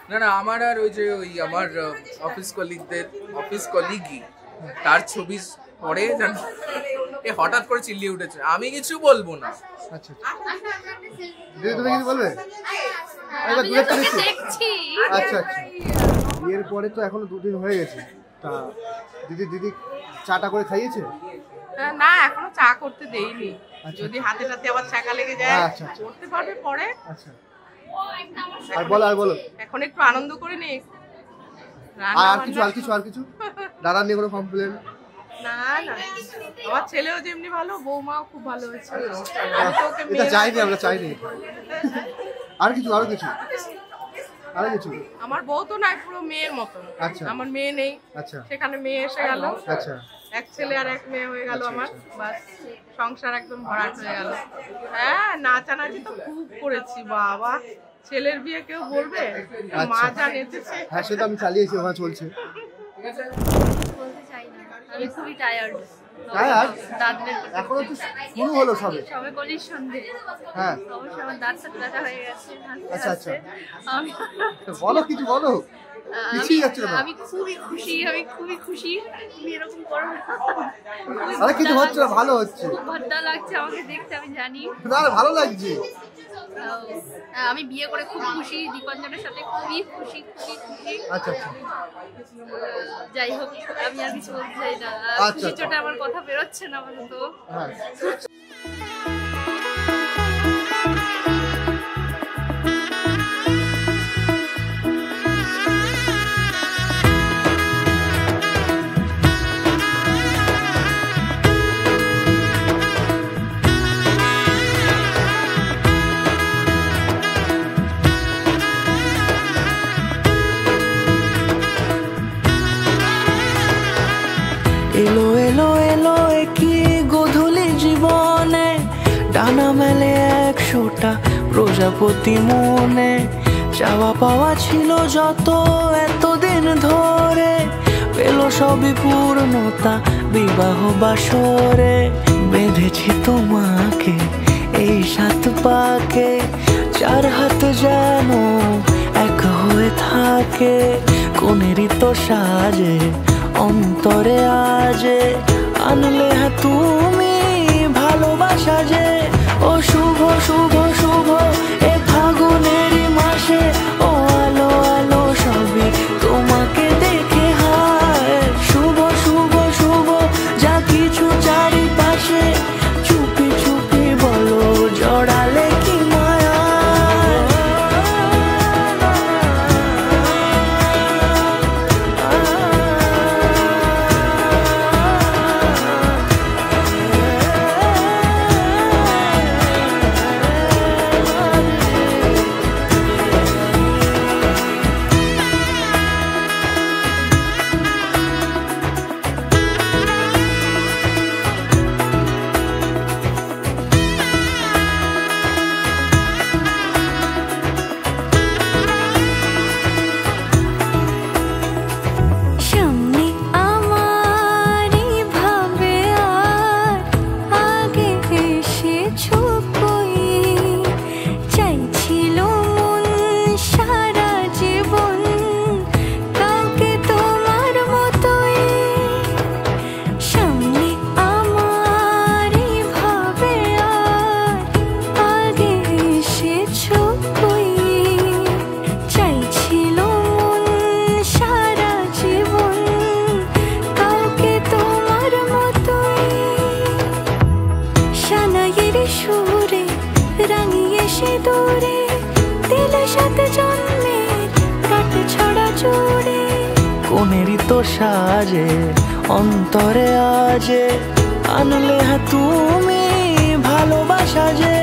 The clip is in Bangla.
না না, আমার আর ওই যে আমার অফিস কলিগই তার ছবি পরে জানো হঠাৎ করে চিল্লিয়ে উঠেছে, আমি কিছু বলবো না। আচ্ছা দিদি তুমি কিছু বলবে? আচ্ছা আচ্ছা, বিয়ের পরে তো এখনো 2 দিন হয়ে গেছে, তা দিদি চাটা করে খাইয়েছে? না এখনো চা করতে দেইনি, যদি হাতে হাতে আবার চাকা লেগে যায় করতে পারবে পরে। আচ্ছা আর বলো এখন একটু আনন্দ করে নে। আর কিছু দাদা নিয়ে কোনো কমপ্লেন? না না, আমার ছেলেও যেমনি ভালো, বৌমাও খুব ভালো হয়েছে। এটা চাইনি, আমরা চাইনি। আর কিছু আমার বউ তো নাই, পুরো মেয়ের মতন। আচ্ছা, আমার মেয়ে নেই, আচ্ছা সেখানে মেয়ে এসে গেল। আচ্ছা, এক ছেলে আর এক মেয়ে হয়ে গেল আমার, বাস সংসার একদম ভরাট হয়ে গেল। হ্যাঁ, নাচানাচি তো খুব করেছি বাবা, ছেলের বিয়ে কেউ বলবে? মা যা নেচেছে। হ্যাঁ সেটা আমি চালিয়েছি, ওখানে চলছে। বলতে চাই না, আমি খুবই টায়ার্ড। এখনো তো শুরু হলো সবে কলির সন্ধে। হ্যাঁ অবশ্যই আমার দাঁত সাথে ব্যথা হয়ে গেছে। আচ্ছা আচ্ছা, আমি বলো কিছুই যাচ্ছে না। আমি খুবই খুশি। তুমি এরকম করো না। আরে কিছু হচ্ছে না, ভালো হচ্ছে। খুব ভালো লাগছে আমাকে দেখতে, আমি জানি। না ভালো লাগছে। আমি বিয়ে করে খুব খুশি, দীপাঞ্জনের সাথে খুবই খুশি। আচ্ছা আচ্ছা, যাই হোক, আমি আর কিছু বলতে চাই না। খুশি চোটে আমার কথা বেরোচ্ছে না আপাতত। হ্যাঁ এলো এলো এলো কি গোধূলি জীবনে, ডানা মেলে 100টা প্রজাপতি মনে। চাওয়া পাওয়া ছিল যত এতদিন ধরে, পেল সবই পূর্ণতা বিবাহ বাসরে। বেঁধেছি তোমাকে এই 7 পাকে, 4 হাত যেন এক হয়ে থাকে। কোনেরই তো সাজে অন্তরে আজে, আনলে তুমি ভালোবাসা যে। ও শুভ শুভ শুভ এ ফাগুনেরই মাসে, ও আলো আলো সবই তোমাকে দেখে হায়। শুভ শুভ শুভ যা কিছু চারিপাশে, চুপি চুপি বলো জড়ালে কি মায়া। কোনেরই তো সাজে অন্তরে আজে, আনলে তুমি ভালোবাসা যে।